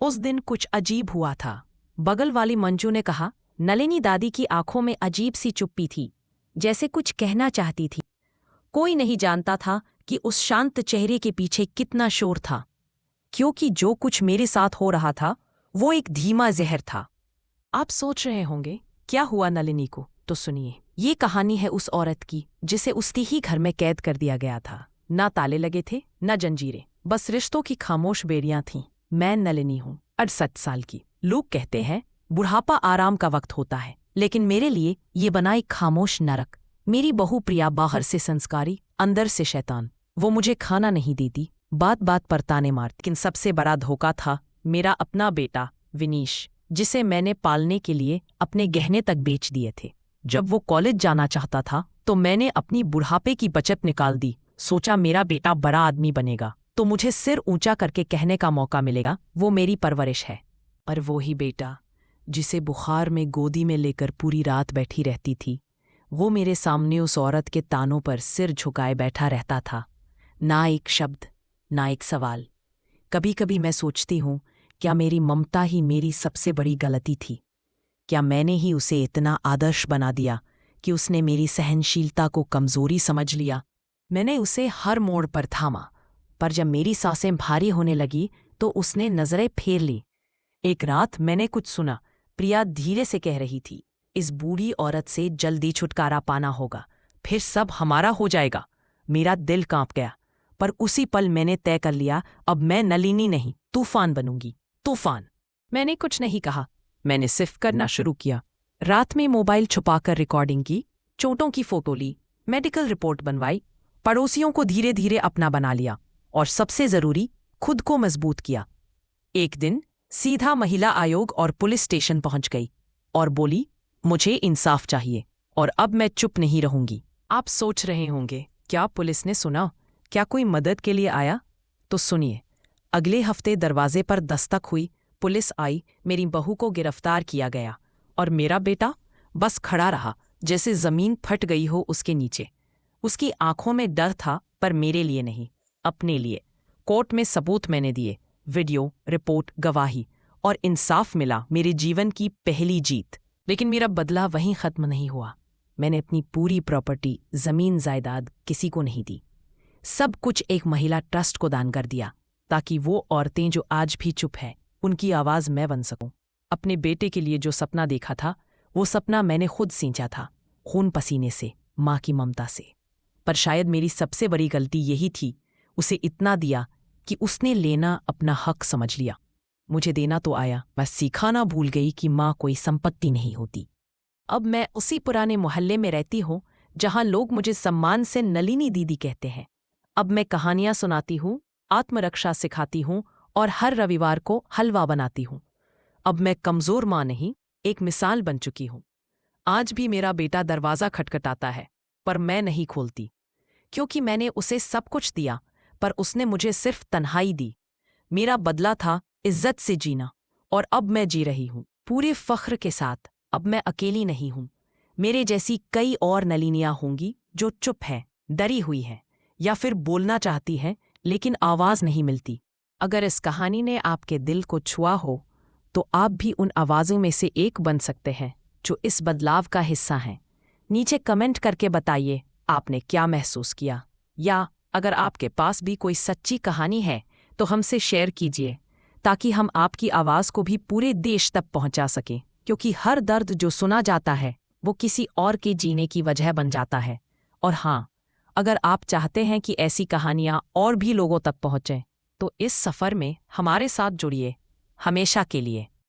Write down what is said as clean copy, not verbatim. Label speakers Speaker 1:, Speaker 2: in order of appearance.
Speaker 1: उस दिन कुछ अजीब हुआ था। बगल वाली मंजू ने कहा, नलिनी दादी की आंखों में अजीब सी चुप्पी थी, जैसे कुछ कहना चाहती थी। कोई नहीं जानता था कि उस शांत चेहरे के पीछे कितना शोर था, क्योंकि जो कुछ मेरे साथ हो रहा था वो एक धीमा जहर था। आप सोच रहे होंगे क्या हुआ नलिनी को, तो सुनिए। ये कहानी है उस औरत की जिसे उसी ही घर में कैद कर दिया गया था। ना ताले लगे थे, ना जंजीरें, बस रिश्तों की खामोश बेड़ियां थीं। मैं नलिनी हूँ, 68 साल की। लोग कहते हैं बुढ़ापा आराम का वक्त होता है, लेकिन मेरे लिए ये बना एक खामोश नरक। मेरी बहू प्रिया बाहर से संस्कारी, अंदर से शैतान। वो मुझे खाना नहीं देती, बात बात पर ताने मारती। लेकिन सबसे बड़ा धोखा था मेरा अपना बेटा विनीश, जिसे मैंने पालने के लिए अपने गहने तक बेच दिए थे। जब वो कॉलेज जाना चाहता था तो मैंने अपनी बुढ़ापे की बचत निकाल दी। सोचा मेरा बेटा बड़ा आदमी बनेगा तो मुझे सिर ऊंचा करके कहने का मौका मिलेगा वो मेरी परवरिश है। पर वो ही बेटा जिसे बुखार में गोदी में लेकर पूरी रात बैठी रहती थी, वो मेरे सामने उस औरत के तानों पर सिर झुकाए बैठा रहता था। ना एक शब्द, ना एक सवाल। कभी कभी मैं सोचती हूँ, क्या मेरी ममता ही मेरी सबसे बड़ी गलती थी? क्या मैंने ही उसे इतना आदर्श बना दिया कि उसने मेरी सहनशीलता को कमजोरी समझ लिया? मैंने उसे हर मोड़ पर थामा, पर जब मेरी सांसें भारी होने लगी तो उसने नजरें फेर ली। एक रात मैंने कुछ सुना। प्रिया धीरे से कह रही थी, इस बूढ़ी औरत से जल्दी छुटकारा पाना होगा, फिर सब हमारा हो जाएगा। मेरा दिल कांप गया, पर उसी पल मैंने तय कर लिया, अब मैं नलिनी नहीं, तूफान बनूंगी। तूफान। मैंने कुछ नहीं कहा, मैंने सिर्फ करना शुरू किया। रात में मोबाइल छुपाकर रिकॉर्डिंग की, चोटों की फोटो ली, मेडिकल रिपोर्ट बनवाई, पड़ोसियों को धीरे धीरे अपना बना लिया, और सबसे जरूरी, खुद को मजबूत किया। एक दिन सीधा महिला आयोग और पुलिस स्टेशन पहुंच गई और बोली, मुझे इंसाफ चाहिए और अब मैं चुप नहीं रहूंगी। आप सोच रहे होंगे, क्या पुलिस ने सुना? क्या कोई मदद के लिए आया? तो सुनिए। अगले हफ्ते दरवाजे पर दस्तक हुई, पुलिस आई, मेरी बहू को गिरफ्तार किया गया, और मेरा बेटा बस खड़ा रहा, जैसे जमीन फट गई हो उसके नीचे। उसकी आंखों में डर था, पर मेरे लिए नहीं, अपने लिए। कोर्ट में सबूत मैंने दिए, वीडियो, रिपोर्ट, गवाही, और इंसाफ मिला। मेरे जीवन की पहली जीत। लेकिन मेरा बदला वहीं खत्म नहीं हुआ। मैंने अपनी पूरी प्रॉपर्टी, जमीन जायदाद किसी को नहीं दी। सब कुछ एक महिला ट्रस्ट को दान कर दिया, ताकि वो औरतें जो आज भी चुप है, उनकी आवाज मैं बन सकूं। अपने बेटे के लिए जो सपना देखा था, वो सपना मैंने खुद सींचा था, खून पसीने से, माँ की ममता से। पर शायद मेरी सबसे बड़ी गलती यही थी, उसे इतना दिया कि उसने लेना अपना हक समझ लिया। मुझे देना तो आया, मैं सिखाना भूल गई कि माँ कोई संपत्ति नहीं होती। अब मैं उसी पुराने मोहल्ले में रहती हूँ जहाँ लोग मुझे सम्मान से नलिनी दीदी कहते हैं। अब मैं कहानियां सुनाती हूँ, आत्मरक्षा सिखाती हूँ, और हर रविवार को हलवा बनाती हूँ। अब मैं कमजोर माँ नहीं, एक मिसाल बन चुकी हूँ। आज भी मेरा बेटा दरवाज़ा खटखटाता है, पर मैं नहीं खोलती, क्योंकि मैंने उसे सब कुछ दिया, पर उसने मुझे सिर्फ तन्हाई दी। मेरा बदला था इज्जत से जीना, और अब मैं जी रही हूँ पूरे फख्र के साथ। अब मैं अकेली नहीं हूँ, मेरे जैसी कई और नलिनियाँ होंगी जो चुप हैं, डरी हुई हैं, या फिर बोलना चाहती हैं लेकिन आवाज़ नहीं मिलती। अगर इस कहानी ने आपके दिल को छुआ हो, तो आप भी उन आवाज़ों में से एक बन सकते हैं जो इस बदलाव का हिस्सा हैं। नीचे कमेंट करके बताइए आपने क्या महसूस किया, या अगर आपके पास भी कोई सच्ची कहानी है तो हमसे शेयर कीजिए, ताकि हम आपकी आवाज़ को भी पूरे देश तक पहुंचा सकें। क्योंकि हर दर्द जो सुना जाता है वो किसी और के जीने की वजह बन जाता है। और हाँ, अगर आप चाहते हैं कि ऐसी कहानियाँ और भी लोगों तक पहुँचें, तो इस सफ़र में हमारे साथ जुड़िए, हमेशा के लिए।